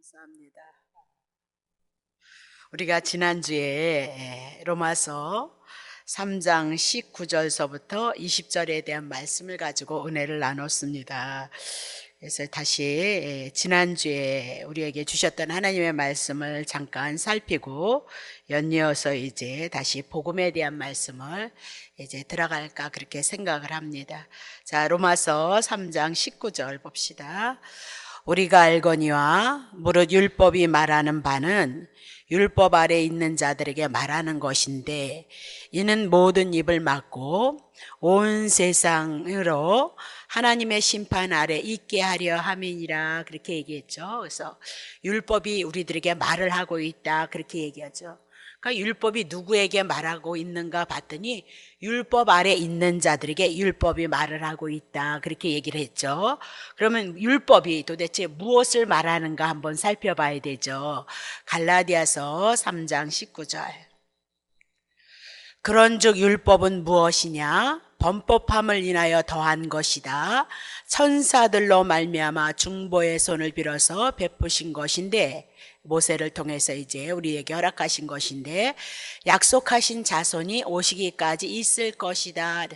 감사합니다. 우리가 지난주에 로마서 3장 19절서부터 20절에 대한 말씀을 가지고 은혜를 나눴습니다. 그래서 다시 지난주에 우리에게 주셨던 하나님의 말씀을 잠깐 살피고 연이어서 이제 다시 복음에 대한 말씀을 이제 들어갈까 그렇게 생각을 합니다. 자, 로마서 3장 19절 봅시다. 우리가 알거니와 무릇 율법이 말하는 바는 율법 아래 있는 자들에게 말하는 것인데 이는 모든 입을 막고 온 세상으로 하나님의 심판 아래 있게 하려 함이니라 그렇게 얘기했죠. 그래서 율법이 우리들에게 말을 하고 있다 그렇게 얘기하죠. 그러니까 율법이 누구에게 말하고 있는가 봤더니 율법 아래 있는 자들에게 율법이 말을 하고 있다 그렇게 얘기를 했죠. 그러면 율법이 도대체 무엇을 말하는가 한번 살펴봐야 되죠. 갈라디아서 3장 19절. 그런즉 율법은 무엇이냐? 범법함을 인하여 더한 것이다. 천사들로 말미암아 중보의 손을 빌어서 베푸신 것인데, 모세를 통해서 이제 우리에게 허락하신 것인데 약속하신 자손이 오시기까지 있을 것이다.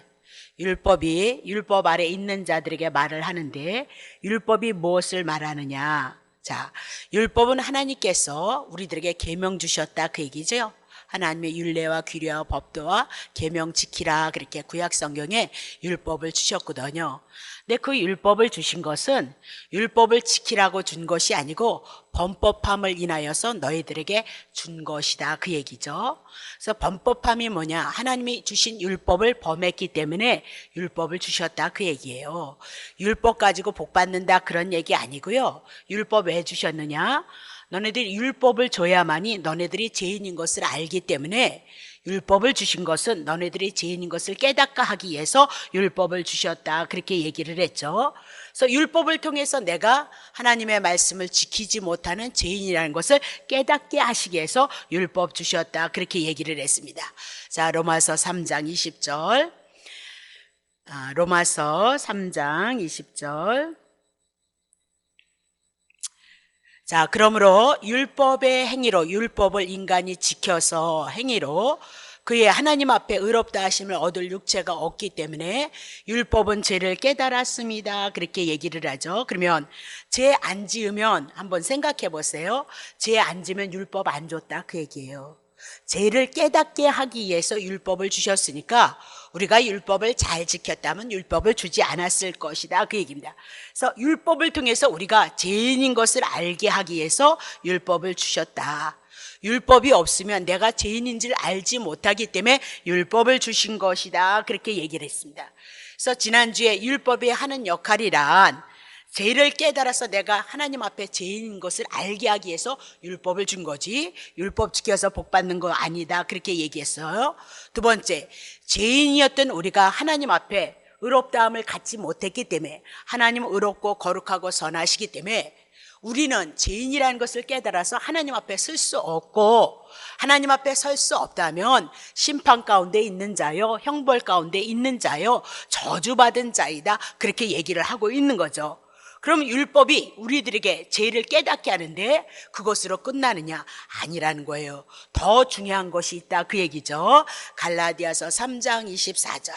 율법이 율법 아래 있는 자들에게 말을 하는데 율법이 무엇을 말하느냐? 자, 율법은 하나님께서 우리들에게 계명 주셨다 그 얘기죠. 하나님의 율례와 규례와 법도와 계명 지키라 그렇게 구약 성경에 율법을 주셨거든요. 근데 그 율법을 주신 것은 율법을 지키라고 준 것이 아니고 범법함을 인하여서 너희들에게 준 것이다 그 얘기죠. 그래서 범법함이 뭐냐? 하나님이 주신 율법을 범했기 때문에 율법을 주셨다 그 얘기예요. 율법 가지고 복 받는다 그런 얘기 아니고요. 율법 왜 주셨느냐? 너네들이 율법을 줘야만이 너네들이 죄인인 것을 알기 때문에 율법을 주신 것은 너네들이 죄인인 것을 깨닫게 하기 위해서 율법을 주셨다 그렇게 얘기를 했죠. 그래서 율법을 통해서 내가 하나님의 말씀을 지키지 못하는 죄인이라는 것을 깨닫게 하시기 위해서 율법 주셨다 그렇게 얘기를 했습니다. 자, 로마서 3장 20절. 로마서 3장 20절. 자, 그러므로 율법의 행위로 율법을 인간이 지켜서 행위로 그의 하나님 앞에 의롭다 하심을 얻을 육체가 없기 때문에 율법은 죄를 깨달았습니다. 그렇게 얘기를 하죠. 그러면 죄 안 지으면 한번 생각해 보세요. 죄 안 지으면 율법 안 줬다 그 얘기예요. 죄를 깨닫게 하기 위해서 율법을 주셨으니까 우리가 율법을 잘 지켰다면 율법을 주지 않았을 것이다 그 얘기입니다. 그래서 율법을 통해서 우리가 죄인인 것을 알게 하기 위해서 율법을 주셨다. 율법이 없으면 내가 죄인인지를 알지 못하기 때문에 율법을 주신 것이다 그렇게 얘기를 했습니다. 그래서 지난주에 율법이 하는 역할이란 죄를 깨달아서 내가 하나님 앞에 죄인인 것을 알게 하기 위해서 율법을 준 거지 율법 지켜서 복 받는 거 아니다 그렇게 얘기했어요. 두 번째, 죄인이었던 우리가 하나님 앞에 의롭다함을 갖지 못했기 때문에 하나님은 의롭고 거룩하고 선하시기 때문에 우리는 죄인이라는 것을 깨달아서 하나님 앞에 설 수 없고 하나님 앞에 설 수 없다면 심판 가운데 있는 자요 형벌 가운데 있는 자요 저주받은 자이다 그렇게 얘기를 하고 있는 거죠. 그럼 율법이 우리들에게 죄를 깨닫게 하는데 그것으로 끝나느냐? 아니라는 거예요. 더 중요한 것이 있다 그 얘기죠. 갈라디아서 3장 24절.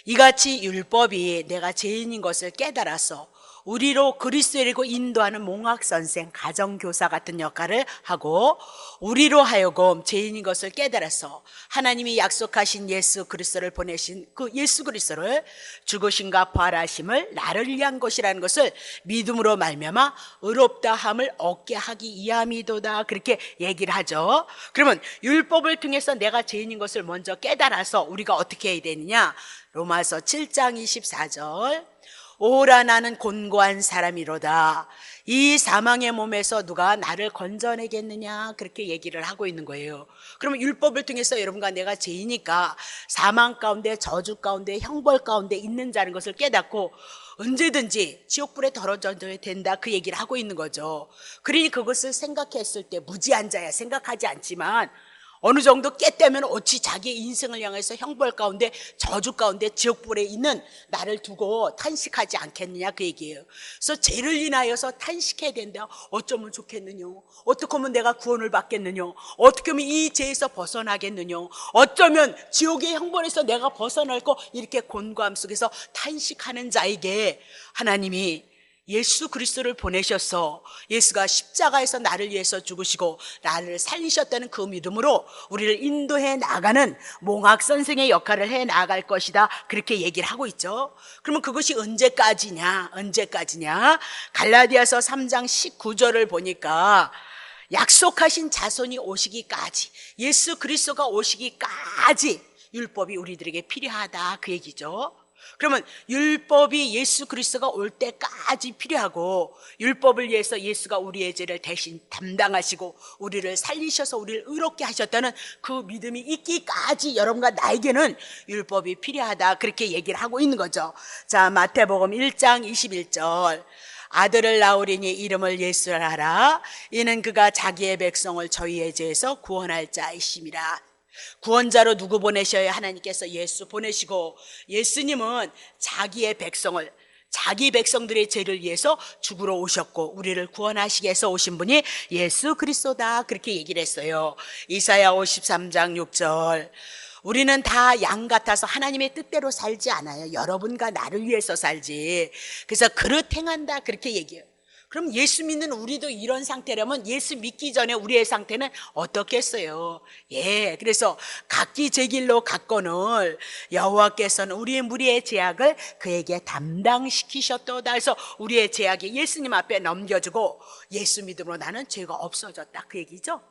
이같이 율법이 내가 죄인인 것을 깨달아서 우리로 그리스도이고 인도하는 몽학선생, 가정교사 같은 역할을 하고 우리로 하여금 죄인인 것을 깨달아서 하나님이 약속하신 예수 그리스도를 보내신 그 예수 그리스도를 죽으심과 부활하심을 나를 위한 것이라는 것을 믿음으로 말미암아 의롭다함을 얻게 하기 위함이도다 그렇게 얘기를 하죠. 그러면 율법을 통해서 내가 죄인인 것을 먼저 깨달아서 우리가 어떻게 해야 되느냐? 로마서 7장 24절. 오라 나는 곤고한 사람이로다. 이 사망의 몸에서 누가 나를 건져내겠느냐 그렇게 얘기를 하고 있는 거예요. 그러면 율법을 통해서 여러분과 내가 죄이니까 사망 가운데 저주 가운데 형벌 가운데 있는 자는 것을 깨닫고 언제든지 지옥불에 떨어져야 된다 그 얘기를 하고 있는 거죠. 그러니 그것을 생각했을 때 무지한 자야 생각하지 않지만 어느 정도 깼다면 어찌 자기의 인생을 향해서 형벌 가운데 저주 가운데 지옥불에 있는 나를 두고 탄식하지 않겠느냐 그 얘기예요. 그래서 죄를 인하여서 탄식해야 된다. 어쩌면 좋겠느냐, 어떻게 하면 내가 구원을 받겠느냐, 어떻게 하면 이 죄에서 벗어나겠느냐, 어쩌면 지옥의 형벌에서 내가 벗어날 거, 이렇게 곤고함 속에서 탄식하는 자에게 하나님이 예수 그리스도를 보내셔서 예수가 십자가에서 나를 위해서 죽으시고 나를 살리셨다는 그 믿음으로 우리를 인도해 나가는 몽학 선생의 역할을 해 나갈 것이다, 그렇게 얘기를 하고 있죠. 그러면 그것이 언제까지냐? 갈라디아서 3장 19절을 보니까 약속하신 자손이 오시기까지, 예수 그리스도가 오시기까지 율법이 우리들에게 필요하다 그 얘기죠. 그러면 율법이 예수 그리스도가 올 때까지 필요하고, 율법을 위해서 예수가 우리의 죄를 대신 담당하시고 우리를 살리셔서 우리를 의롭게 하셨다는 그 믿음이 있기까지 여러분과 나에게는 율법이 필요하다, 그렇게 얘기를 하고 있는 거죠. 자, 마태복음 1장 21절. 아들을 낳으리니 이름을 예수라 하라. 이는 그가 자기의 백성을 저희의 죄에서 구원할 자이심이라. 구원자로 누구 보내셔야? 하나님께서 예수 보내시고, 예수님은 자기의 백성을, 자기 백성들의 죄를 위해서 죽으러 오셨고 우리를 구원하시기 위해서 오신 분이 예수 그리스도다, 그렇게 얘기를 했어요. 이사야 53장 6절. 우리는 다 양 같아서 하나님의 뜻대로 살지 않아요. 여러분과 나를 위해서 살지. 그래서 그릇 행한다, 그렇게 얘기해요. 그럼 예수 믿는 우리도 이런 상태라면 예수 믿기 전에 우리의 상태는 어떻겠어요? 그래서 각기 제 길로 갔거늘 여호와께서는 우리의 무리의 죄악을 그에게 담당시키셨도다. 그래서 우리의 죄악이 예수님 앞에 넘겨주고 예수 믿음으로 나는 죄가 없어졌다, 그 얘기죠.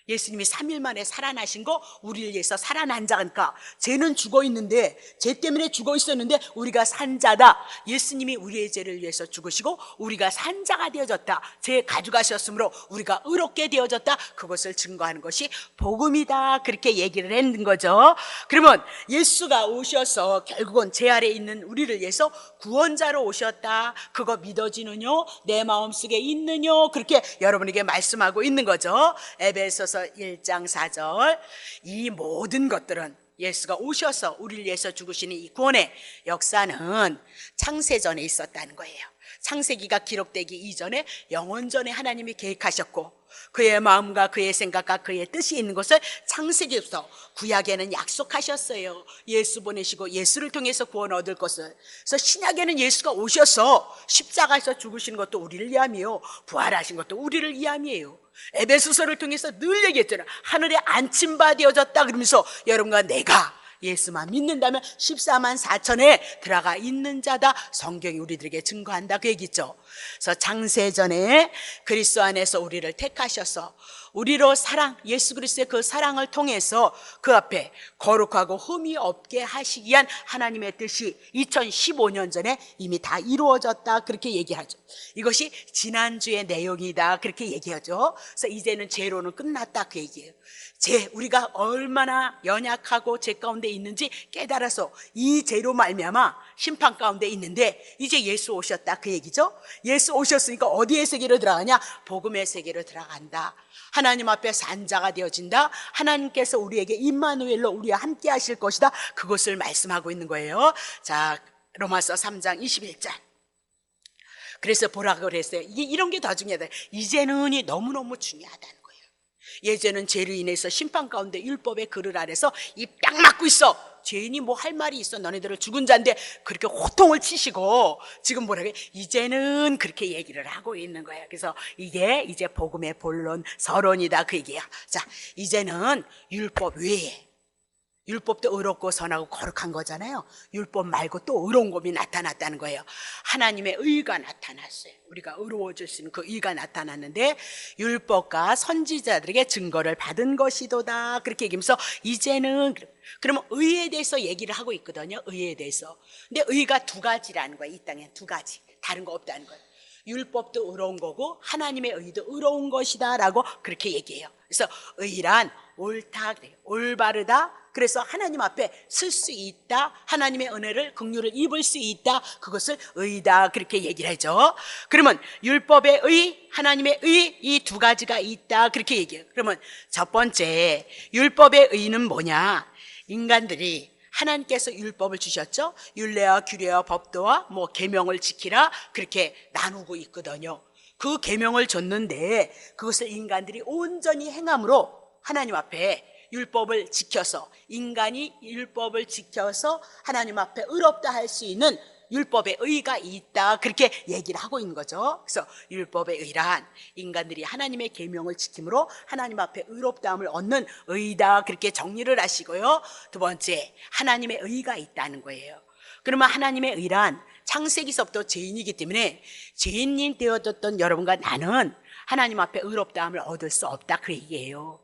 예수님이 3일 만에 살아나신 거, 우리를 위해서 살아난 자니까. 죄는 죽어 있는데, 죄 때문에 죽어 있었는데 우리가 산 자다. 예수님이 우리의 죄를 위해서 죽으시고 우리가 산 자가 되어졌다. 죄 가져가셨으므로 우리가 의롭게 되어졌다. 그것을 증거하는 것이 복음이다, 그렇게 얘기를 했는 거죠. 그러면 예수가 오셔서 결국은 죄 아래 있는 우리를 위해서 구원자로 오셨다, 그거 믿어지느냐, 내 마음속에 있느냐, 그렇게 여러분에게 말씀하고 있는 거죠. 에베소서 1장 4절. 이 모든 것들은 예수가 오셔서 우리를 위해서 죽으시는 이 구원의 역사는 창세전에 있었다는 거예요. 창세기가 기록되기 이전에 영원전에 하나님이 계획하셨고, 그의 마음과 그의 생각과 그의 뜻이 있는 것을 창세기부터 구약에는 약속하셨어요. 예수 보내시고 예수를 통해서 구원 얻을 것을. 그래서 신약에는 예수가 오셔서 십자가에서 죽으신 것도 우리를 위함이요, 부활하신 것도 우리를 위함이에요. 에베소서를 통해서 늘 얘기했잖아요. 하늘에 안침바 되어졌다 그러면서 여러분과 내가 예수만 믿는다면 14만 4천에 들어가 있는 자다, 성경이 우리들에게 증거한다, 그 얘기죠. 그래서 창세전에 그리스도 안에서 우리를 택하셔서 우리로 예수 그리스도의 그 사랑을 통해서 그 앞에 거룩하고 흠이 없게 하시기 위한 하나님의 뜻이 2015년 전에 이미 다 이루어졌다, 그렇게 얘기하죠. 이것이 지난주의 내용이다, 그렇게 얘기하죠. 그래서 이제는 죄로는 끝났다, 그 얘기예요. 우리가 얼마나 연약하고 죄 가운데 있는지 깨달아서 이 죄로 말미암아 심판 가운데 있는데 이제 예수 오셨다, 그 얘기죠. 예수 오셨으니까 어디의 세계로 들어가냐? 복음의 세계로 들어간다. 하나님 앞에 산자가 되어진다. 하나님께서 우리에게 임마누엘로 우리와 함께 하실 것이다, 그것을 말씀하고 있는 거예요. 자, 로마서 3장 21절. 그래서 보라고 그랬어요. 이런 게 더 중요하다. 이제는이 너무너무 중요하다는 거예요. 예전은 죄로 인해서 심판 가운데 율법의 그릇 아래서 입 딱 막고 있어. 죄인이 뭐 할 말이 있어, 너네들은 죽은 자인데, 그렇게 호통을 치시고 지금 뭐라고 해? 이제는 그렇게 얘기를 하고 있는 거예요. 그래서 이게 이제 복음의 본론 서론이다, 그 얘기야. 자, 이제는 율법 외에, 율법도 의롭고 선하고 거룩한 거잖아요. 율법 말고 또 의로운 법이 나타났다는 거예요. 하나님의 의가 나타났어요. 우리가 의로워질 수 있는 그 의가 나타났는데, 율법과 선지자들에게 증거를 받은 것이도다, 그렇게 얘기하면서 이제는, 그러면 의에 대해서 얘기를 하고 있거든요. 의에 대해서. 근데 의가 두 가지라는 거예요. 이 땅에 두 가지, 다른 거 없다는 거예요. 율법도 의로운 거고 하나님의 의도 의로운 것이다 라고 그렇게 얘기해요. 그래서 의란 옳다, 올바르다. 그래서 하나님 앞에 쓸 수 있다. 하나님의 은혜를, 긍휼을 입을 수 있다. 그것을 의다, 그렇게 얘기를 하죠. 그러면 율법의 의, 하나님의 의, 이 두 가지가 있다, 그렇게 얘기해요. 그러면 첫 번째, 율법의 의는 뭐냐? 인간들이 하나님께서 율법을 주셨죠. 율례와 규례와 법도와 계명을 지키라, 그렇게 나누고 있거든요. 그 계명을 줬는데 그것을 인간들이 온전히 행함으로 하나님 앞에 율법을 지켜서, 인간이 율법을 지켜서 하나님 앞에 의롭다 할 수 있는 율법의 의가 있다, 그렇게 얘기를 하고 있는 거죠. 그래서 율법의 의란 인간들이 하나님의 계명을 지킴으로 하나님 앞에 의롭다함을 얻는 의다, 그렇게 정리를 하시고요. 두 번째, 하나님의 의가 있다는 거예요. 그러면 하나님의 의란 창세기서부터 죄인이기 때문에 죄인이 되어졌던 여러분과 나는 하나님 앞에 의롭다함을 얻을 수 없다, 그 얘기예요.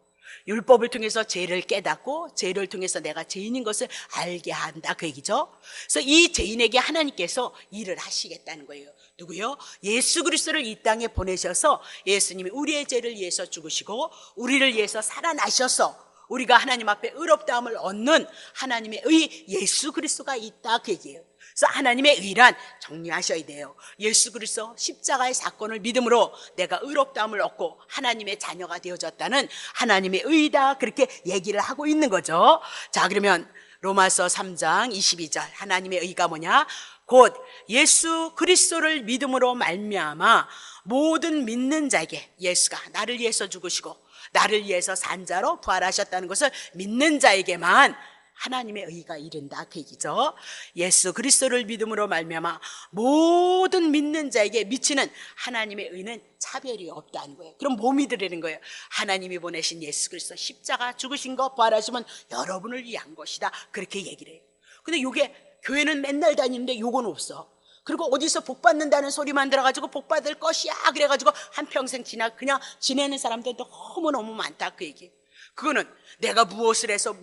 율법을 통해서 죄를 깨닫고 죄를 통해서 내가 죄인인 것을 알게 한다, 그 얘기죠. 그래서 이 죄인에게 하나님께서 일을 하시겠다는 거예요. 누구요? 예수 그리스도를 이 땅에 보내셔서 예수님이 우리의 죄를 위해서 죽으시고 우리를 위해서 살아나셔서 우리가 하나님 앞에 의롭다함을 얻는 하나님의 의 예수 그리스도가 있다, 그 얘기예요. 그래서 하나님의 의란 정리하셔야 돼요. 예수 그리스도 십자가의 사건을 믿음으로 내가 의롭다함을 얻고 하나님의 자녀가 되어졌다는 하나님의 의다, 그렇게 얘기를 하고 있는 거죠. 자, 그러면 로마서 3장 22절, 하나님의 의가 뭐냐? 곧 예수 그리스도를 믿음으로 말미암아 모든 믿는 자에게, 예수가 나를 위해서 죽으시고 나를 위해서 산자로 부활하셨다는 것을 믿는 자에게만 하나님의 의가 이른다, 그 얘기죠. 예수 그리스도를 믿음으로 말미암아 모든 믿는 자에게 미치는 하나님의 의는 차별이 없다는 거예요. 그럼 뭐 믿으라는 거예요? 하나님이 보내신 예수 그리스도 십자가 죽으신 거 부활하시면 여러분을 위한 것이다, 그렇게 얘기를 해요. 근데 요게 교회는 맨날 다니는데 요건 없어. 그리고 어디서 복 받는다는 소리만 들어가지고 복 받을 것이야 그래가지고 한평생 그냥 지내는 사람들 너무너무 많다, 그 얘기. 그거는 내가 무엇을 해서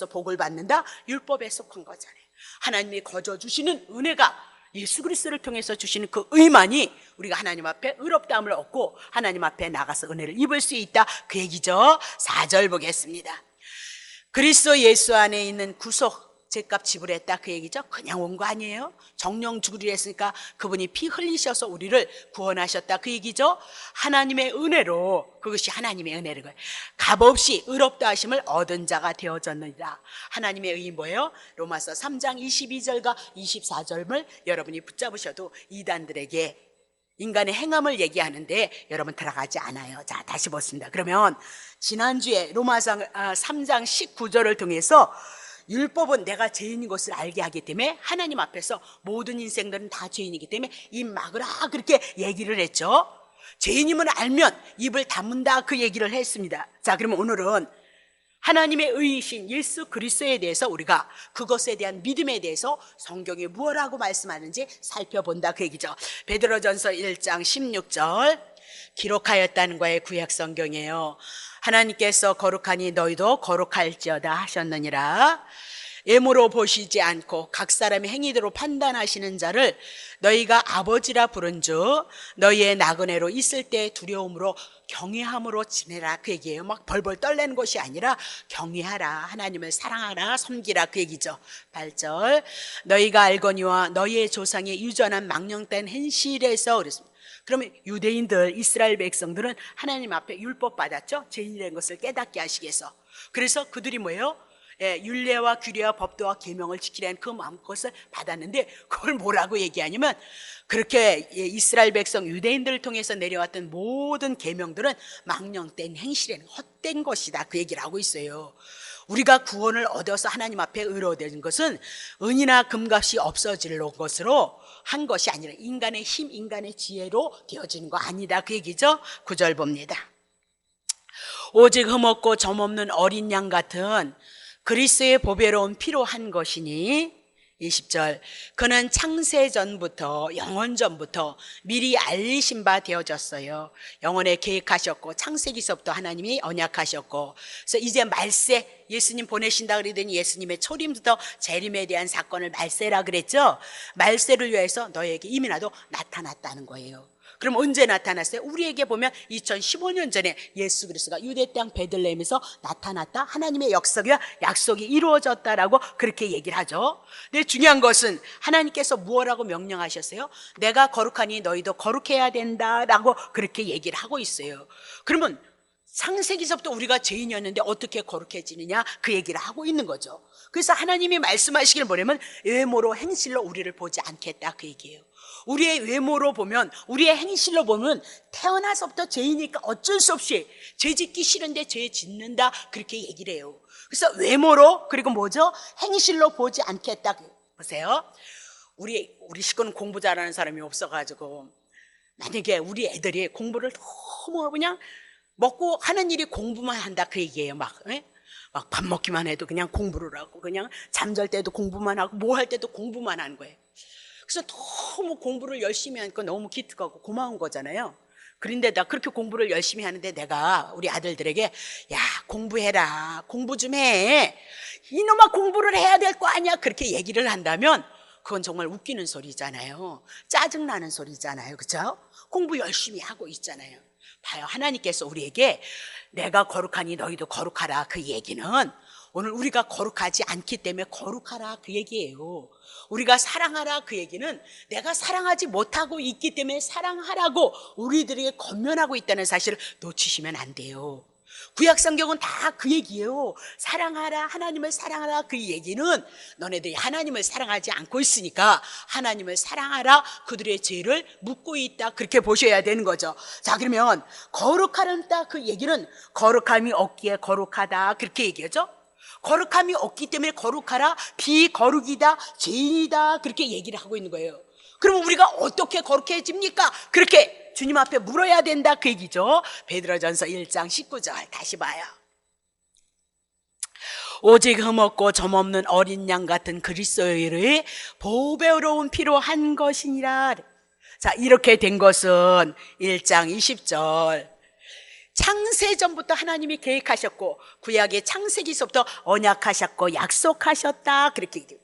복을 받는다, 율법에 속한 거잖아요. 하나님이 거저 주시는 은혜가, 예수 그리스도를 통해서 주시는 그 의만이 우리가 하나님 앞에 의롭다함을 얻고 하나님 앞에 나가서 은혜를 입을 수 있다, 그 얘기죠. 4절 보겠습니다. 그리스도 예수 안에 있는 구속, 죄값 지불했다, 그 얘기죠. 그냥 온 거 아니에요. 정령 죽으리라 했으니까 그분이 피 흘리셔서 우리를 구원하셨다, 그 얘기죠. 하나님의 은혜로, 그것이 하나님의 은혜는 거예요. 값없이 의롭다 하심을 얻은 자가 되어졌느니라. 하나님의 의인 뭐예요? 로마서 3장 22절과 24절을 여러분이 붙잡으셔도 이단들에게 인간의 행함을 얘기하는데 여러분 들어가지 않아요. 자, 다시 보겠습니다. 그러면 지난주에 로마서 3장 19절을 통해서 율법은 내가 죄인인 것을 알게 하기 때문에 하나님 앞에서 모든 인생들은 다 죄인이기 때문에 입 막으라, 그렇게 얘기를 했죠. 죄인임을 알면 입을 다문다, 그 얘기를 했습니다. 자, 그러면 오늘은 하나님의 의이신 예수 그리스도에 대해서 우리가 그것에 대한 믿음에 대해서 성경이 무엇라고 말씀하는지 살펴본다, 그 얘기죠. 베드로전서 1장 16절 기록하였다는 거의 구약 성경이에요. 하나님께서 거룩하니 너희도 거룩할지어다 하셨느니라. 예물로 보시지 않고 각 사람의 행위대로 판단하시는 자를 너희가 아버지라 부른즉 너희의 나그네로 있을 때 두려움으로 경외함으로 지내라, 그 얘기예요. 막 벌벌 떨리는 것이 아니라 경외하라, 하나님을 사랑하라, 섬기라, 그 얘기죠. 8절 너희가 알거니와 너희의 조상의 유전한 망령된 행실에서 그랬습니다. 그러면 유대인들, 이스라엘 백성들은 하나님 앞에 율법 받았죠. 죄인이라는 것을 깨닫게 하시기 위해서. 그래서 그들이 뭐예요? 율례와 규례와 법도와 계명을 지키라는 그 마음것을 받았는데 그걸 뭐라고 얘기하냐면, 그렇게 이스라엘 백성 유대인들을 통해서 내려왔던 모든 계명들은 망령된 행실에는 헛된 것이다, 그 얘기를 하고 있어요. 우리가 구원을 얻어서 하나님 앞에 의로워되는 것은 은이나 금값이 없어질 것으로 한 것이 아니라 인간의 힘, 인간의 지혜로 되어지는 거 아니다, 그 얘기죠. 9절 봅니다. 오직 흠없고 점없는 어린 양 같은 그리스도의 보배로운 피로 한 것이니, 20절 그는 창세전부터 영원전부터 미리 알리신 바 되어졌어요. 영원에 계획하셨고 창세기서부터 하나님이 언약하셨고, 그래서 이제 말세, 예수님 보내신다 그러더니 예수님의 초림부터 재림에 대한 사건을 말세라 그랬죠. 말세를 위해서 너에게 이미 나도 나타났다는 거예요. 그럼 언제 나타났어요? 우리에게 보면 2015년 전에 예수 그리스도가 유대 땅 베들레헴에서 나타났다. 하나님의 역사와 약속이 이루어졌다라고 그렇게 얘기를 하죠. 근데 중요한 것은 하나님께서 무엇라고 명령하셨어요? 내가 거룩하니 너희도 거룩해야 된다라고 그렇게 얘기를 하고 있어요. 그러면 창세기서부터 우리가 죄인이었는데 어떻게 거룩해지느냐 그 얘기를 하고 있는 거죠. 그래서 하나님이 말씀하시기를 뭐냐면 외모로 행실로 우리를 보지 않겠다 그 얘기예요. 우리의 외모로 보면, 우리의 행실로 보면 태어나서부터 죄이니까 어쩔 수 없이 죄 짓기 싫은데 죄 짓는다 그렇게 얘기를 해요. 그래서 외모로, 그리고 뭐죠? 행실로 보지 않겠다. 보세요. 우리 식구는 공부 잘하는 사람이 없어가지고 만약에 우리 애들이 공부를 너무 그냥 먹고 하는 일이 공부만 한다 그 얘기예요. 막 밥 먹기만 해도 그냥 공부를 하고, 그냥 잠잘 때도 공부만 하고, 뭐 할 때도 공부만 하는 거예요. 그래서 너무 공부를 열심히 하니까 너무 기특하고 고마운 거잖아요. 그런데 나 그렇게 공부를 열심히 하는데 내가 우리 아들들에게 야 공부해라, 공부 좀 해, 이놈아 공부를 해야 될 거 아니야 그렇게 얘기를 한다면 그건 정말 웃기는 소리잖아요. 짜증나는 소리잖아요. 그렇죠? 공부 열심히 하고 있잖아요. 봐요, 하나님께서 우리에게 내가 거룩하니 너희도 거룩하라 그 얘기는 오늘 우리가 거룩하지 않기 때문에 거룩하라 그 얘기예요. 우리가 사랑하라 그 얘기는 내가 사랑하지 못하고 있기 때문에 사랑하라고 우리들에게 권면하고 있다는 사실을 놓치시면 안 돼요. 구약성경은 다 그 얘기예요. 사랑하라, 하나님을 사랑하라 그 얘기는 너네들이 하나님을 사랑하지 않고 있으니까 하나님을 사랑하라, 그들의 죄를 묻고 있다 그렇게 보셔야 되는 거죠. 자, 그러면 거룩하다 그 얘기는 거룩함이 없기에 거룩하다 그렇게 얘기하죠. 거룩함이 없기 때문에 거룩하라, 비거룩이다, 죄인이다 그렇게 얘기를 하고 있는 거예요. 그러면 우리가 어떻게 거룩해집니까? 그렇게 주님 앞에 물어야 된다 그 얘기죠. 베드로전서 1장 19절 다시 봐요. 오직 흠없고 점없는 어린 양 같은 그리스도의 보배로운 피로 한 것이니라. 자, 이렇게 된 것은 1장 20절 창세전부터 하나님이 계획하셨고 구약의 창세기서부터 언약하셨고 약속하셨다 그렇게 얘기해요.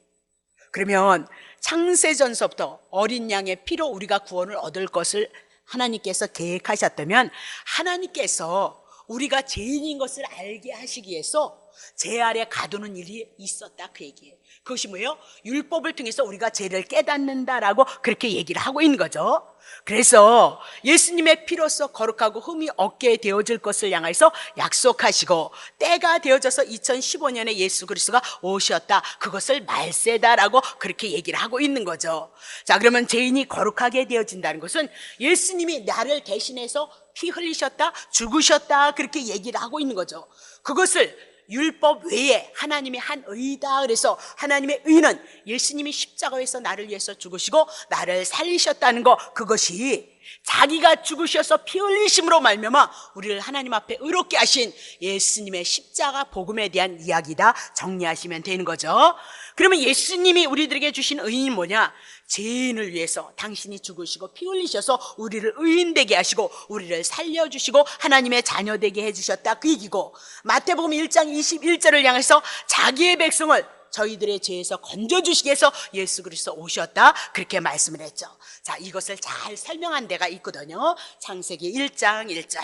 그러면 창세전서부터 어린 양의 피로 우리가 구원을 얻을 것을 하나님께서 계획하셨다면 하나님께서 우리가 죄인인 것을 알게 하시기 위해서 죄 아래 가두는 일이 있었다 그 얘기예요. 그것이 뭐예요? 율법을 통해서 우리가 죄를 깨닫는다라고 그렇게 얘기를 하고 있는 거죠. 그래서 예수님의 피로써 거룩하고 흠이 없게 되어질 것을 향해서 약속하시고 때가 되어져서 2015년에 예수 그리스도가 오셨다, 그것을 말세다라고 그렇게 얘기를 하고 있는 거죠. 자, 그러면 죄인이 거룩하게 되어진다는 것은 예수님이 나를 대신해서 피 흘리셨다, 죽으셨다 그렇게 얘기를 하고 있는 거죠. 그것을 율법 외에 하나님의 한 의다. 그래서 하나님의 의는 예수님이 십자가에서 나를 위해서 죽으시고 나를 살리셨다는 거, 그것이 자기가 죽으셔서 피 흘리심으로 말미암아 우리를 하나님 앞에 의롭게 하신 예수님의 십자가 복음에 대한 이야기다 정리하시면 되는 거죠. 그러면 예수님이 우리들에게 주신 의인이 뭐냐? 죄인을 위해서 당신이 죽으시고 피 흘리셔서 우리를 의인되게 하시고 우리를 살려주시고 하나님의 자녀 되게 해주셨다 그 얘기고, 마태복음 1장 21절을 향해서 자기의 백성을 저희들의 죄에서 건져주시기 위해서 예수 그리스도 오셨다 그렇게 말씀을 했죠. 자, 이것을 잘 설명한 데가 있거든요. 창세기 1장 1절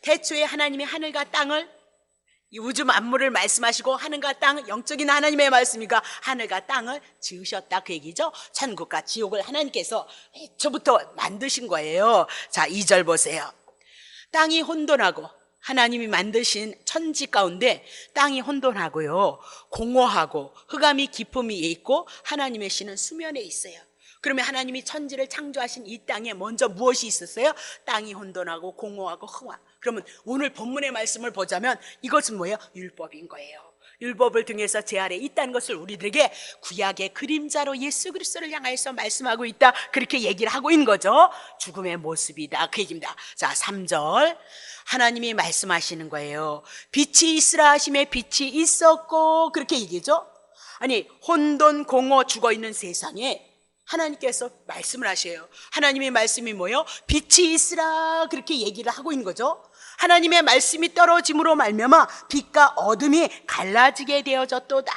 태초에 하나님이 하늘과 땅을, 이 우주 만물을 말씀하시고 하늘과 땅, 영적인 하나님의 말씀이니까 하늘과 땅을 지으셨다 그 얘기죠. 천국과 지옥을 하나님께서 애초부터 만드신 거예요. 자, 2절 보세요. 땅이 혼돈하고, 하나님이 만드신 천지 가운데 땅이 혼돈하고요, 공허하고 흑암이 깊음이 있고 하나님의 신은 수면에 있어요. 그러면 하나님이 천지를 창조하신 이 땅에 먼저 무엇이 있었어요? 땅이 혼돈하고 공허하고 흑암. 그러면 오늘 본문의 말씀을 보자면 이것은 뭐예요? 율법인 거예요. 율법을 통해서 제 아래 있다는 것을 우리들에게 구약의 그림자로 예수 그리스도를 향해서 말씀하고 있다 그렇게 얘기를 하고 있는 거죠. 죽음의 모습이다 그 얘기입니다. 자, 3절 하나님이 말씀하시는 거예요. 빛이 있으라 하심에 빛이 있었고 그렇게 얘기죠. 아니, 혼돈 공허 죽어있는 세상에 하나님께서 말씀을 하셔요. 하나님의 말씀이 뭐예요? 빛이 있으라 그렇게 얘기를 하고 있는 거죠. 하나님의 말씀이 떨어짐으로 말미암아 빛과 어둠이 갈라지게 되어졌도다.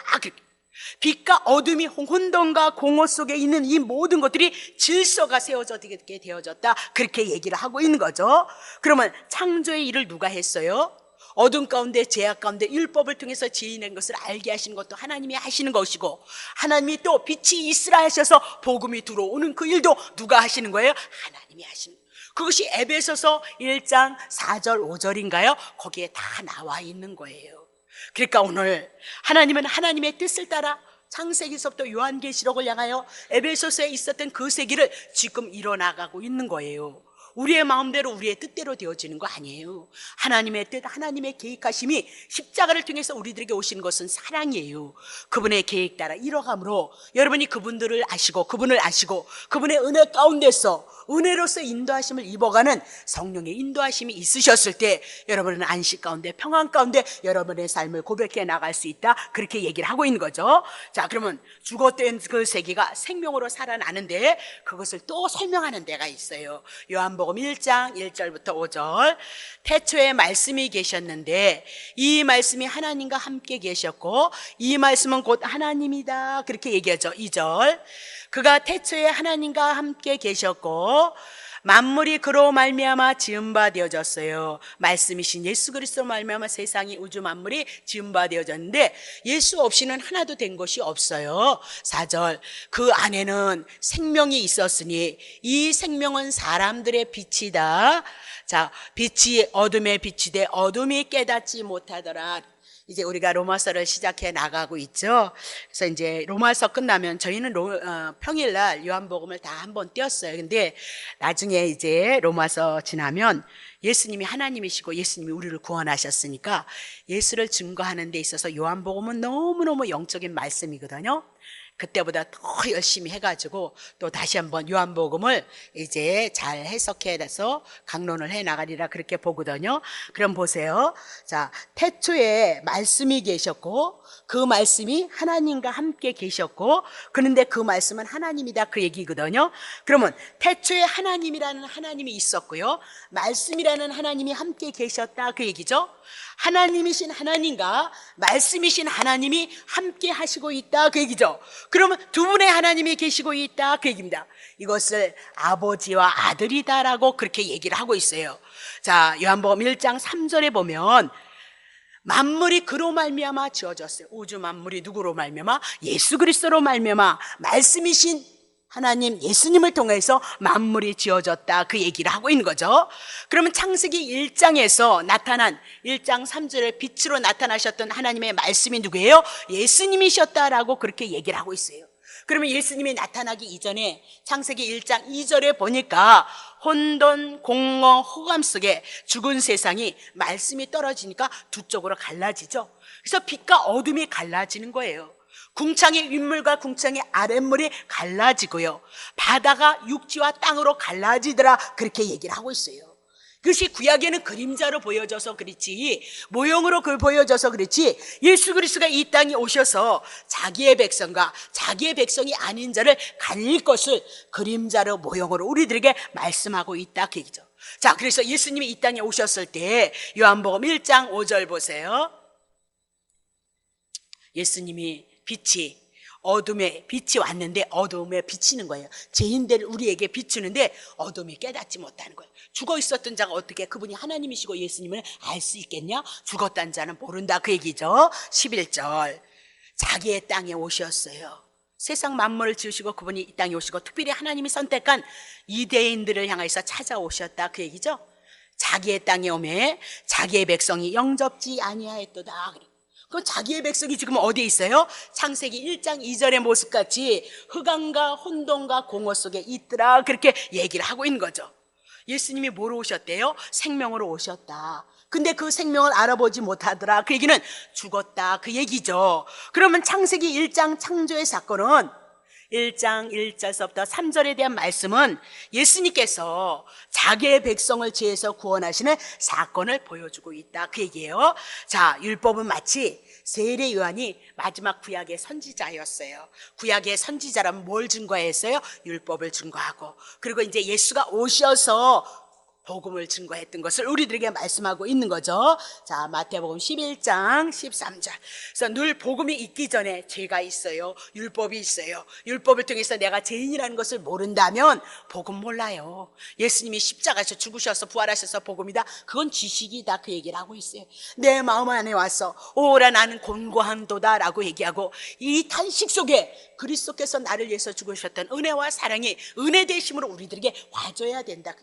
빛과 어둠이 혼돈과 공허 속에 있는 이 모든 것들이 질서가 세워지게 되어졌다, 그렇게 얘기를 하고 있는 거죠. 그러면 창조의 일을 누가 했어요? 어둠 가운데 죄악 가운데 율법을 통해서 지어낸 것을 알게 하시는 것도 하나님이 하시는 것이고, 하나님이 또 빛이 있으라 하셔서 복음이 들어오는 그 일도 누가 하시는 거예요? 하나님이 하시는 거예요. 그것이 에베소서 1장 4절 5절인가요? 거기에 다 나와 있는 거예요. 그러니까 오늘 하나님은 하나님의 뜻을 따라 창세기서부터 요한계시록을 향하여 에베소서에 있었던 그 세계를 지금 이뤄나가고 있는 거예요. 우리의 마음대로 우리의 뜻대로 되어지는 거 아니에요. 하나님의 뜻, 하나님의 계획하심이 십자가를 통해서 우리들에게 오신 것은 사랑이에요. 그분의 계획 따라 이뤄감으로 여러분이 그분들을 아시고 그분을 아시고 그분의 은혜 가운데서 은혜로서 인도하심을 입어가는 성령의 인도하심이 있으셨을 때 여러분은 안식 가운데 평안 가운데 여러분의 삶을 고백해 나갈 수 있다, 그렇게 얘기를 하고 있는 거죠. 자, 그러면 죽었던 그 세계가 생명으로 살아나는데 그것을 또 설명하는 데가 있어요. 요한복음 1장 1절부터 5절. 태초에 말씀이 계셨는데 이 말씀이 하나님과 함께 계셨고 이 말씀은 곧 하나님이다, 그렇게 얘기하죠. 2절. 그가 태초에 하나님과 함께 계셨고 만물이 그로 말미암아 지은 바 되어졌어요. 말씀이신 예수 그리스도 말미암아 세상이 우주 만물이 지은 바 되어졌는데 예수 없이는 하나도 된 것이 없어요. 4절. 그 안에는 생명이 있었으니 이 생명은 사람들의 빛이다. 자, 빛이 어둠에 빛이 돼 어둠이 깨닫지 못하더라. 이제 우리가 로마서를 시작해 나가고 있죠. 그래서 이제 로마서 끝나면 저희는 평일날 요한복음을 다 한번 띄었어요. 근데 나중에 이제 로마서 지나면 예수님이 하나님이시고 예수님이 우리를 구원하셨으니까 예수를 증거하는 데 있어서 요한복음은 너무너무 영적인 말씀이거든요. 그때보다 더 열심히 해가지고 또 다시 한번 요한복음을 이제 잘 해석해서 강론을 해 나가리라, 그렇게 보거든요. 그럼 보세요. 자, 태초에 말씀이 계셨고 그 말씀이 하나님과 함께 계셨고 그런데 그 말씀은 하나님이다, 그 얘기거든요. 그러면 태초에 하나님이라는 하나님이 있었고요, 말씀이라는 하나님이 함께 계셨다, 그 얘기죠. 하나님이신 하나님과 말씀이신 하나님이 함께 하시고 있다, 그 얘기죠. 그러면 두 분의 하나님이 계시고 있다, 그 얘기입니다. 이것을 아버지와 아들이다라고 그렇게 얘기를 하고 있어요. 자, 요한복음 1장 3절에 보면 만물이 그로 말미암아 지어졌어요. 우주 만물이 누구로 말미암아? 예수 그리스도로 말미암아 말씀이신 하나님 예수님을 통해서 만물이 지어졌다, 그 얘기를 하고 있는 거죠. 그러면 창세기 1장에서 나타난 1장 3절에 빛으로 나타나셨던 하나님의 말씀이 누구예요? 예수님이셨다라고 그렇게 얘기를 하고 있어요. 그러면 예수님이 나타나기 이전에 창세기 1장 2절에 보니까 혼돈, 공허, 흑암 속에 죽은 세상이 말씀이 떨어지니까 두 쪽으로 갈라지죠. 그래서 빛과 어둠이 갈라지는 거예요. 궁창의 윗물과 궁창의 아랫물이 갈라지고요, 바다가 육지와 땅으로 갈라지더라, 그렇게 얘기를 하고 있어요. 그것이 구약에는 그림자로 보여져서 그렇지, 모형으로 그걸 보여져서 그렇지, 예수 그리스도가 이 땅에 오셔서 자기의 백성과 자기의 백성이 아닌 자를 갈릴 것을 그림자로 모형으로 우리들에게 말씀하고 있다, 그 얘기죠. 자, 그래서 예수님이 이 땅에 오셨을 때 요한복음 1장 5절 보세요. 예수님이 어둠에 빛이 왔는데 어둠에 비치는 거예요. 죄인들 우리에게 비추는데 어둠이 깨닫지 못하는 거예요. 죽어 있었던 자가 어떻게 그분이 하나님이시고 예수님을 알 수 있겠냐? 죽었다는 자는 모른다, 그 얘기죠. 11절. 자기의 땅에 오셨어요. 세상 만물을 지으시고 그분이 이 땅에 오시고 특별히 하나님이 선택한 이대인들을 향해서 찾아오셨다, 그 얘기죠. 자기의 땅에 오매 자기의 백성이 영접지 아니하였도다. 그 자기의 백성이 지금 어디에 있어요? 창세기 1장 2절의 모습같이 흑암과 혼돈과 공허 속에 있더라, 그렇게 얘기를 하고 있는 거죠. 예수님이 뭐로 오셨대요? 생명으로 오셨다. 근데 그 생명을 알아보지 못하더라, 그 얘기는 죽었다, 그 얘기죠. 그러면 창세기 1장 창조의 사건은 1장 1절서부터 3절에 대한 말씀은 예수님께서 자기의 백성을 죄에서 구원하시는 사건을 보여주고 있다, 그 얘기예요. 자, 율법은 마치 세례 요한이 마지막 구약의 선지자였어요. 구약의 선지자라면 뭘 증거했어요? 율법을 증거하고, 그리고 이제 예수가 오셔서 복음을 증거했던 것을 우리들에게 말씀하고 있는 거죠. 자, 마태복음 11장 13절. 그래서 늘 복음이 있기 전에 죄가 있어요. 율법이 있어요. 율법을 통해서 내가 죄인이라는 것을 모른다면 복음 몰라요. 예수님이 십자가에서 죽으셔서 부활하셔서 복음이다. 그건 지식이다. 그 얘기를 하고 있어요. 내 마음 안에 와서 오라 나는 곤고한도다 라고 얘기하고, 이 탄식 속에 그리스도께서 나를 위해서 죽으셨던 은혜와 사랑이 은혜 되심으로 우리들에게 와줘야 된다.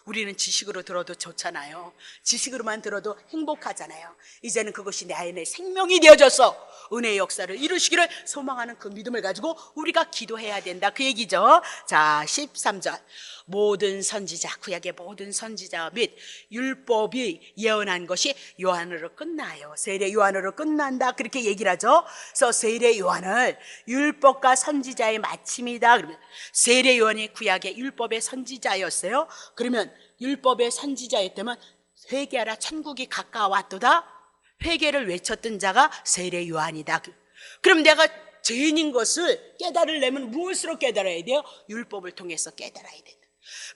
우리는 지식으로 들어도 좋잖아요. 지식으로만 들어도 행복하잖아요. 이제는 그것이 내 안에 생명이 되어져서 은혜의 역사를 이루시기를 소망하는 그 믿음을 가지고 우리가 기도해야 된다. 그 얘기죠. 자, 13절. 모든 선지자, 구약의 모든 선지자 및 율법이 예언한 것이 요한으로 끝나요. 세례 요한으로 끝난다. 그렇게 얘기를 하죠. 그래서 세례 요한을 율법과 선지자의 마침이다. 그러면 세례 요한이 구약의 율법의 선지자였어요. 그러면 율법의 선지자였다면 회개하라 천국이 가까웠도다. 회개를 외쳤던 자가 세례 요한이다. 그럼 내가 죄인인 것을 깨달으려면 무엇으로 깨달아야 돼요? 율법을 통해서 깨달아야 된다.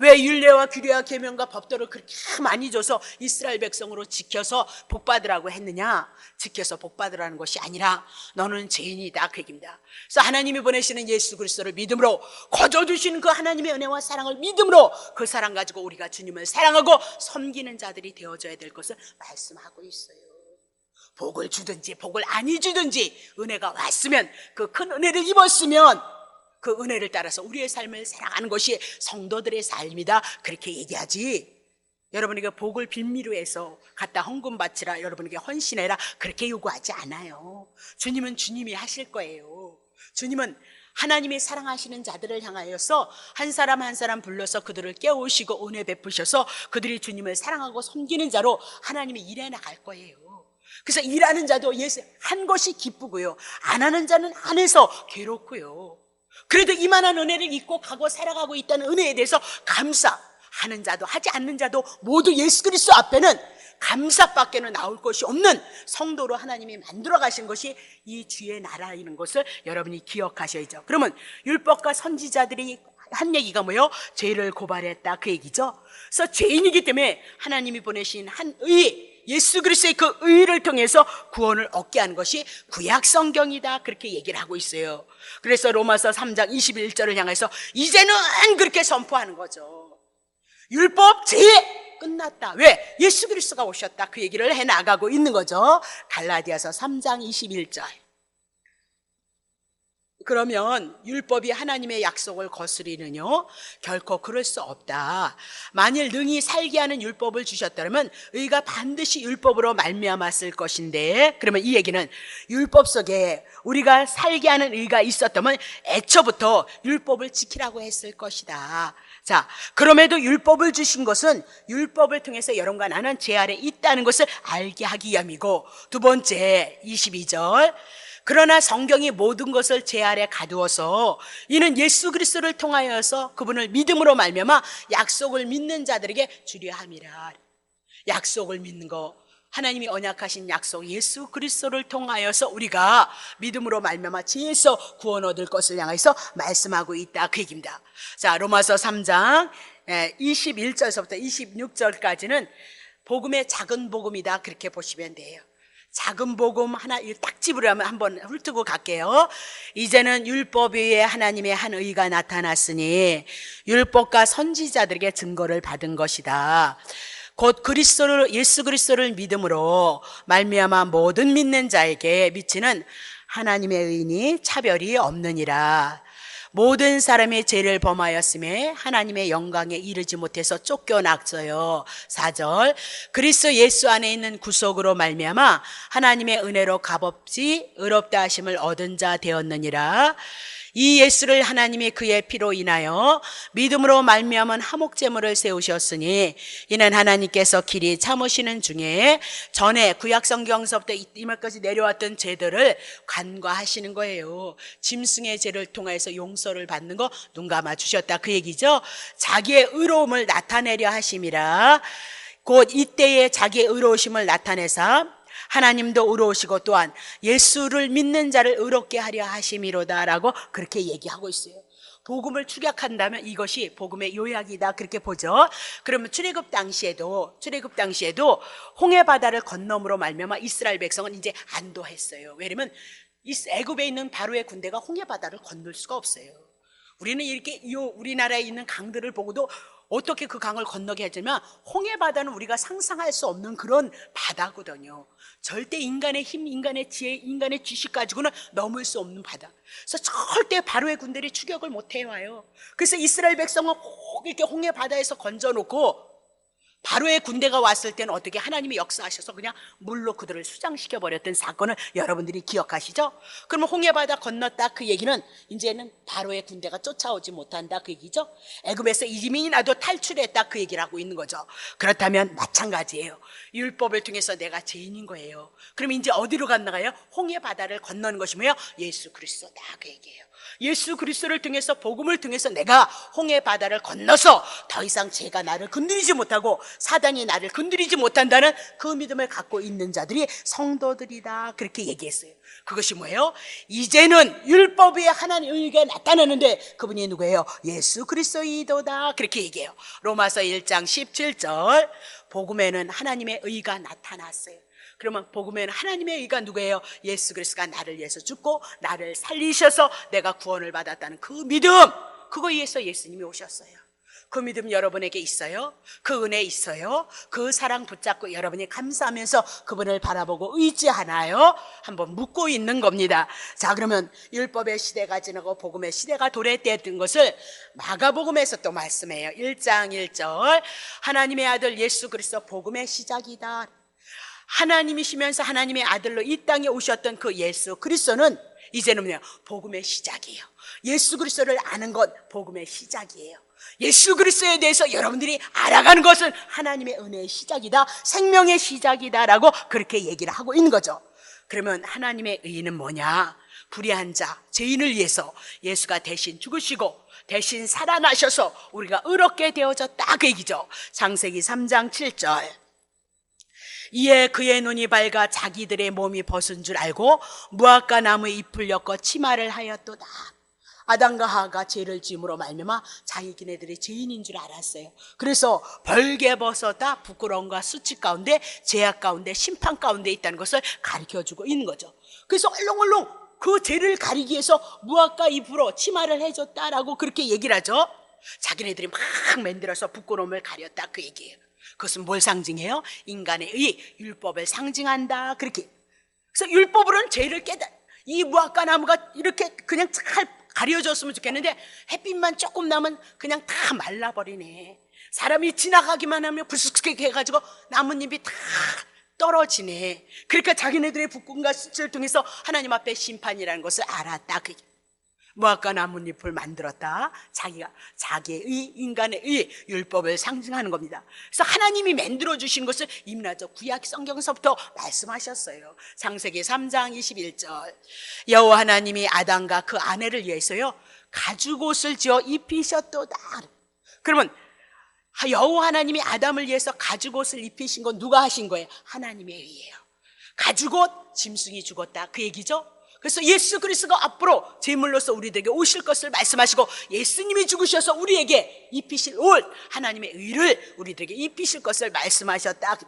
왜 율례와 규례와 계명과 법도를 그렇게 많이 줘서 이스라엘 백성으로 지켜서 복받으라고 했느냐? 지켜서 복받으라는 것이 아니라 너는 죄인이다 그 얘기입니다. 그래서 하나님이 보내시는 예수 그리스도를 믿음으로, 거저주시는 그 하나님의 은혜와 사랑을 믿음으로 그 사랑 가지고 우리가 주님을 사랑하고 섬기는 자들이 되어져야 될 것을 말씀하고 있어요. 복을 주든지 복을 아니 주든지 은혜가 왔으면, 그 큰 은혜를 입었으면 그 은혜를 따라서 우리의 삶을 살아가는 것이 성도들의 삶이다. 그렇게 얘기하지. 여러분에게 복을 빌미로 해서 갖다 헌금 바치라, 여러분에게 헌신해라, 그렇게 요구하지 않아요. 주님은 주님이 하실 거예요. 주님은 하나님이 사랑하시는 자들을 향하여서 한 사람 한 사람 불러서 그들을 깨우시고 은혜 베푸셔서 그들이 주님을 사랑하고 섬기는 자로 하나님이 일해 나갈 거예요. 그래서 일하는 자도 예수 한 것이 기쁘고요, 안 하는 자는 안 해서 괴롭고요. 그래도 이만한 은혜를 잊고 가고 살아가고 있다는 은혜에 대해서 감사하는 자도 하지 않는 자도 모두 예수 그리스도 앞에는 감사밖에는 나올 것이 없는 성도로 하나님이 만들어 가신 것이 이 주의 나라인 것을 여러분이 기억하셔야죠. 그러면 율법과 선지자들이 한 얘기가 뭐예요? 죄를 고발했다 그 얘기죠. 그래서 죄인이기 때문에 하나님이 보내신 한 의, 예수 그리스도의 그 의를 통해서 구원을 얻게 한 것이 구약 성경이다 그렇게 얘기를 하고 있어요. 그래서 로마서 3장 21절을 향해서 이제는 그렇게 선포하는 거죠. 율법 죄 끝났다. 왜? 예수 그리스도가 오셨다 그 얘기를 해나가고 있는 거죠. 갈라디아서 3장 21절. 그러면 율법이 하나님의 약속을 거스리느뇨? 결코 그럴 수 없다. 만일 능히 살게 하는 율법을 주셨다면 의가 반드시 율법으로 말미암았을 것인데, 그러면 이 얘기는 율법 속에 우리가 살게 하는 의가 있었다면 애초부터 율법을 지키라고 했을 것이다. 자, 그럼에도 율법을 주신 것은 율법을 통해서 여러분과 나는 죄 아래 있다는 것을 알게 하기 위함이고, 두 번째 22절. 그러나 성경이 모든 것을 제 아래 가두어서 이는 예수 그리스도를 통하여서 그분을 믿음으로 말미암아 약속을 믿는 자들에게 주려 함이라. 약속을 믿는 거, 하나님이 언약하신 약속 예수 그리스도를 통하여서 우리가 믿음으로 말미암아 죄에서 구원 얻을 것을 향해서 말씀하고 있다 그 얘기입니다. 자, 로마서 3장 21절서부터 26절까지는 복음의 작은 복음이다 그렇게 보시면 돼요. 작은 복음 하나 딱 집으려면 한번 훑고 갈게요. 이제는 율법 위에 하나님의 한 의가 나타났으니 율법과 선지자들에게 증거를 받은 것이다. 곧 그리스도를, 예수 그리스도를 믿음으로 말미암아 모든 믿는 자에게 미치는 하나님의 의인이 차별이 없느니라. 모든 사람이 죄를 범하였음에 하나님의 영광에 이르지 못해서 쫓겨났어요. 4절. 그리스도 예수 안에 있는 구속으로 말미암아 하나님의 은혜로 값없이 의롭다 하심을 얻은 자 되었느니라. 이 예수를 하나님이 그의 피로 인하여 믿음으로 말미암은 화목제물을 세우셨으니 이는 하나님께서 길이 참으시는 중에 전에 구약성경서부터 이말까지 내려왔던 죄들을 간과하시는 거예요. 짐승의 죄를 통해서 용서를 받는 거 눈 감아 주셨다 그 얘기죠. 자기의 의로움을 나타내려 하심이라. 곧 이때에 자기의 의로우심을 나타내사 하나님도 의로우시고 또한 예수를 믿는 자를 의롭게 하려 하심이로다라고 그렇게 얘기하고 있어요. 복음을 축약한다면 이것이 복음의 요약이다 그렇게 보죠. 그러면 출애굽 당시에도 홍해 바다를 건너므로 말미암아 이스라엘 백성은 이제 안도했어요. 왜냐면 애굽에 있는 바로의 군대가 홍해 바다를 건널 수가 없어요. 우리는 이렇게 우리나라에 있는 강들을 보고도 어떻게 그 강을 건너게 하지만 홍해 바다는 우리가 상상할 수 없는 그런 바다거든요. 절대 인간의 힘, 인간의 지혜, 인간의 지식 가지고는 넘을 수 없는 바다. 그래서 절대 바로의 군대를 추격을 못 해와요. 그래서 이스라엘 백성은 꼭 이렇게 홍해 바다에서 건져놓고 바로의 군대가 왔을 때는 어떻게 하나님이 역사하셔서 그냥 물로 그들을 수장시켜버렸던 사건을 여러분들이 기억하시죠? 그러면 홍해바다 건넜다 그 얘기는 이제는 바로의 군대가 쫓아오지 못한다 그 얘기죠. 애굽에서 이민이 나도 탈출했다 그 얘기를 하고 있는 거죠. 그렇다면 마찬가지예요. 율법을 통해서 내가 죄인인 거예요. 그럼 이제 어디로 갔나가요? 홍해바다를 건너는 것이 뭐예요? 예수 그리스도다 그 얘기예요. 예수 그리스도를 통해서 복음을 통해서 내가 홍해 바다를 건너서 더 이상 죄가 나를 건드리지 못하고 사단이 나를 건드리지 못한다는 그 믿음을 갖고 있는 자들이 성도들이다 그렇게 얘기했어요. 그것이 뭐예요? 이제는 율법에 하나님의 의가 나타나는데 그분이 누구예요? 예수 그리스도이도다 그렇게 얘기해요. 로마서 1장 17절 복음에는 하나님의 의가 나타났어요. 그러면 복음에는 하나님의 의가 누구예요? 예수 그리스도가 나를 위해서 죽고 나를 살리셔서 내가 구원을 받았다는 그 믿음, 그거 위해서 예수님이 오셨어요. 그 믿음 여러분에게 있어요? 그 은혜 있어요? 그 사랑 붙잡고 여러분이 감사하면서 그분을 바라보고 의지하나요? 한번 묻고 있는 겁니다. 자, 그러면 율법의 시대가 지나고 복음의 시대가 도래됐던 것을 마가복음에서 또 말씀해요. 1장 1절 하나님의 아들 예수 그리스도 복음의 시작이다. 하나님이시면서 하나님의 아들로 이 땅에 오셨던 그 예수 그리스도는 이제는 뭐냐? 복음의 시작이에요. 예수 그리스도를 아는 건 복음의 시작이에요. 예수 그리스도에 대해서 여러분들이 알아가는 것은 하나님의 은혜의 시작이다, 생명의 시작이다라고 그렇게 얘기를 하고 있는 거죠. 그러면 하나님의 의는 뭐냐? 불의한 자, 죄인을 위해서 예수가 대신 죽으시고 대신 살아나셔서 우리가 의롭게 되어졌다 그 얘기죠. 창세기 3장 7절 이에 그의 눈이 밝아 자기들의 몸이 벗은 줄 알고 무화과 나무의 잎을 엮어 치마를 하였도다. 아담과 하와가 죄를 지음으로 말미암아 자기네들이 죄인인 줄 알았어요. 그래서 벌개벗어다 부끄러움과 수치 가운데 죄악 가운데 심판 가운데 있다는 것을 가르쳐주고 있는 거죠. 그래서 얼렁얼렁 그 죄를 가리기 위해서 무화과 잎으로 치마를 해줬다라고 그렇게 얘기를 하죠. 자기네들이 막 만들어서 부끄러움을 가렸다 그 얘기예요. 그것은 뭘 상징해요? 인간의 의, 율법을 상징한다 그렇게. 그래서 율법으로는 죄를 이 무화과 나무가 이렇게 그냥 잘 가려졌으면 좋겠는데 햇빛만 조금 나면 그냥 다 말라버리네. 사람이 지나가기만 하면 불쑥하게 해가지고 나뭇잎이 다 떨어지네. 그러니까 자기네들의 부끄러움과 수치를 통해서 하나님 앞에 심판이라는 것을 알았다. 무화과 나뭇잎을 만들었다. 자기의 의, 인간의 의, 율법을 상징하는 겁니다. 그래서 하나님이 만들어 주신 것을 임나적 구약 성경서부터 말씀하셨어요. 창세기 3장 21절 여호와 하나님이 아담과 그 아내를 위해서요 가죽옷을 지어 입히셨도다. 그러면 여호와 하나님이 아담을 위해서 가죽옷을 입히신 건 누가 하신 거예요? 하나님의 의예요. 가죽옷, 짐승이 죽었다 그 얘기죠. 그래서 예수 그리스도가 앞으로 제물로서 우리들에게 오실 것을 말씀하시고 예수님이 죽으셔서 우리에게 입히실 옷, 하나님의 의를 우리들에게 입히실 것을 말씀하셨다.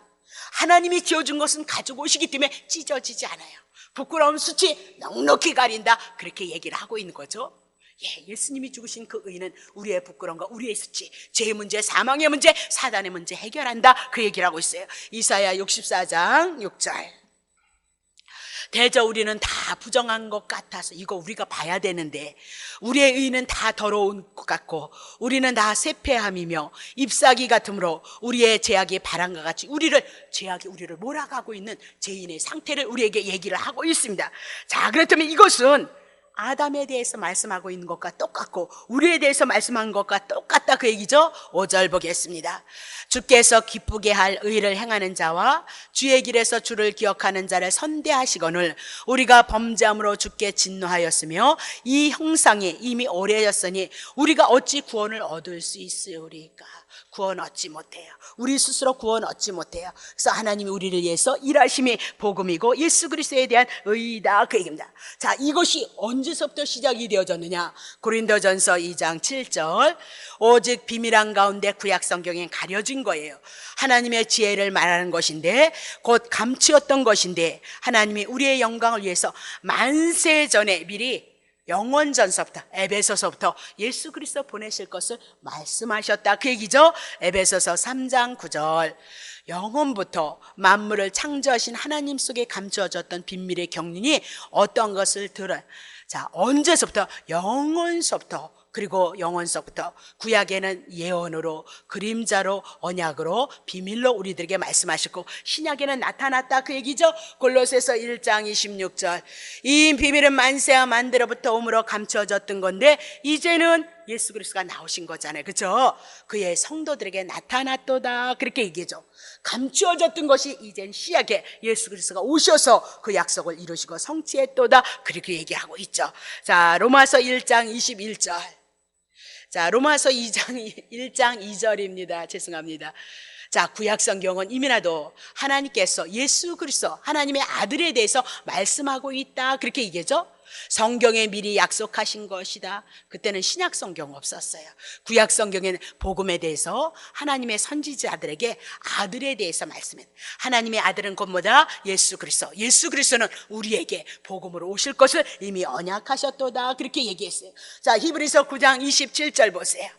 하나님이 지어준 것은 가죽옷이기 때문에 찢어지지 않아요. 부끄러움 수치 넉넉히 가린다 그렇게 얘기를 하고 있는 거죠. 예수님이 죽으신 그 의는 우리의 부끄러움과 우리의 수치, 죄의 문제, 사망의 문제, 사단의 문제 해결한다 그 얘기를 하고 있어요. 이사야 64장 6절 대저 우리는 다 부정한 것 같아서 이거 우리가 봐야 되는데 우리의 의는 다 더러운 것 같고 우리는 다 세폐함이며 잎사귀 같으므로 우리의 죄악이 바람과 같이 죄악이 우리를 몰아가고 있는 죄인의 상태를 우리에게 얘기를 하고 있습니다. 자, 그렇다면 이것은 아담에 대해서 말씀하고 있는 것과 똑같고 우리에 대해서 말씀한 것과 똑같다 그 얘기죠. 5절 보겠습니다. 주께서 기쁘게 할 의를 행하는 자와 주의 길에서 주를 기억하는 자를 선대하시거늘 우리가 범죄함으로 주께 진노하였으며 이 형상이 이미 오래졌으니 우리가 어찌 구원을 얻을 수 있으리까. 구원 얻지 못해요. 우리 스스로 구원 얻지 못해요. 그래서 하나님이 우리를 위해서 일하심이 복음이고 예수 그리스도에 대한 의다, 그 얘기입니다. 자, 이것이 언제서부터 시작이 되어졌느냐? 고린도전서 2장 7절, 오직 비밀한 가운데 구약 성경에 가려진 거예요. 하나님의 지혜를 말하는 것인데, 곧 감추었던 것인데, 하나님이 우리의 영광을 위해서 만세 전에 미리 영원전서부터, 에베소서부터 예수 그리스도 보내실 것을 말씀하셨다, 그 얘기죠. 에베소서 3장 9절, 영원부터 만물을 창조하신 하나님 속에 감추어졌던 비밀의 경륜이 어떤 것을 들어요. 자, 언제서부터? 영원서부터. 그리고 영원서부터 구약에는 예언으로, 그림자로, 언약으로, 비밀로 우리들에게 말씀하셨고, 신약에는 나타났다, 그 얘기죠. 골로새서 1장 26절, 이 비밀은 만세와 만대로부터 오므로 감추어졌던 건데 이제는 예수 그리스도가 나오신 거잖아요, 그렇죠? 그의 성도들에게 나타났도다, 그렇게 얘기죠. 감추어졌던 것이 이젠 시약에 예수 그리스도가 오셔서 그 약속을 이루시고 성취했도다, 그렇게 얘기하고 있죠. 자, 로마서 1장 21절. 자, 로마서 1장 2절입니다. 죄송합니다. 자, 구약 성경은 이미나도 하나님께서 예수 그리스도 하나님의 아들에 대해서 말씀하고 있다, 그렇게 얘기하죠. 성경에 미리 약속하신 것이다. 그때는 신약 성경 없었어요. 구약 성경에는 복음에 대해서 하나님의 선지자들에게 아들에 대해서 말씀했어요. 하나님의 아들은 곧 뭐다? 예수 그리스도. 예수 그리스도는 우리에게 복음으로 오실 것을 이미 언약하셨도다, 그렇게 얘기했어요. 자, 히브리서 9장 27절 보세요.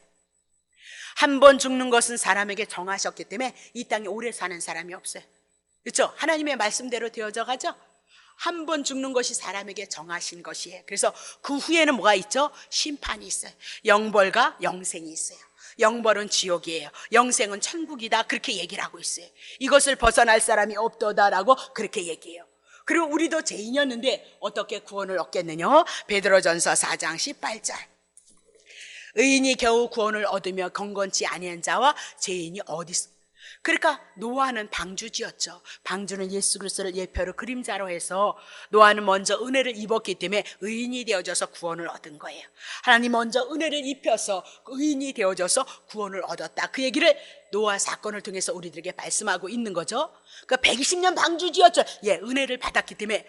한 번 죽는 것은 사람에게 정하셨기 때문에 이 땅에 오래 사는 사람이 없어요. 그렇죠? 하나님의 말씀대로 되어져 가죠. 한 번 죽는 것이 사람에게 정하신 것이에요. 그래서 그 후에는 뭐가 있죠? 심판이 있어요. 영벌과 영생이 있어요. 영벌은 지옥이에요. 영생은 천국이다, 그렇게 얘기를 하고 있어요. 이것을 벗어날 사람이 없도다라고 그렇게 얘기해요. 그리고 우리도 죄인이었는데 어떻게 구원을 얻겠느냐? 베드로전서 4장 18절, 의인이 겨우 구원을 얻으며 경건치 아니한 자와 죄인이 어디 있어? 그러니까 노아는 방주지었죠. 방주는 예수 그리스도를 예표로 그림자로 해서 노아는 먼저 은혜를 입었기 때문에 의인이 되어져서 구원을 얻은 거예요. 하나님 먼저 은혜를 입혀서 의인이 되어져서 구원을 얻었다, 그 얘기를 노아 사건을 통해서 우리들에게 말씀하고 있는 거죠. 그러니까 120년 방주지었죠. 예, 은혜를 받았기 때문에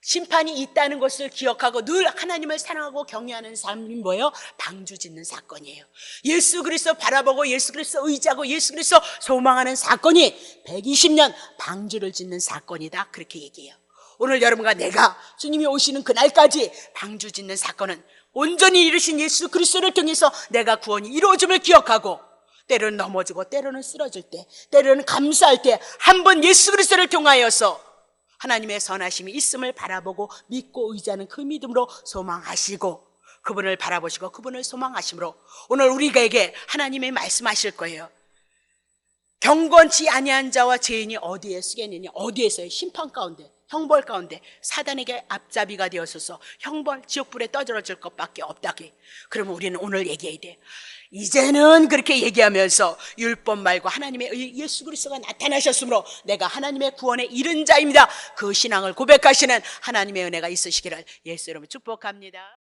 심판이 있다는 것을 기억하고 늘 하나님을 사랑하고 경외하는 삶이 뭐예요? 방주 짓는 사건이에요. 예수 그리스도 바라보고 예수 그리스도 의지하고 예수 그리스도 소망하는 사건이 120년 방주를 짓는 사건이다, 그렇게 얘기해요. 오늘 여러분과 내가 주님이 오시는 그날까지 방주 짓는 사건은 온전히 이루신 예수 그리스도를 통해서 내가 구원이 이루어짐을 기억하고, 때로는 넘어지고 때로는 쓰러질 때, 때로는 감사할 때 한 번 예수 그리스도를 통하여서 하나님의 선하심이 있음을 바라보고 믿고 의지하는 그 믿음으로 소망하시고, 그분을 바라보시고 그분을 소망하심으로 오늘 우리에게 하나님의 말씀하실 거예요. 경건치 아니한 자와 죄인이 어디에 쓰겠느냐? 어디에서요? 심판 가운데, 형벌 가운데 사단에게 앞잡이가 되어서서 형벌, 지옥불에 떠들어질 것밖에 없다기. 그러면 우리는 오늘 얘기해야 돼. 이제는 그렇게 얘기하면서 율법 말고 하나님의 예수 그리스도가 나타나셨으므로 내가 하나님의 구원에 이른 자입니다, 그 신앙을 고백하시는 하나님의 은혜가 있으시기를 예수 이름으로 축복합니다.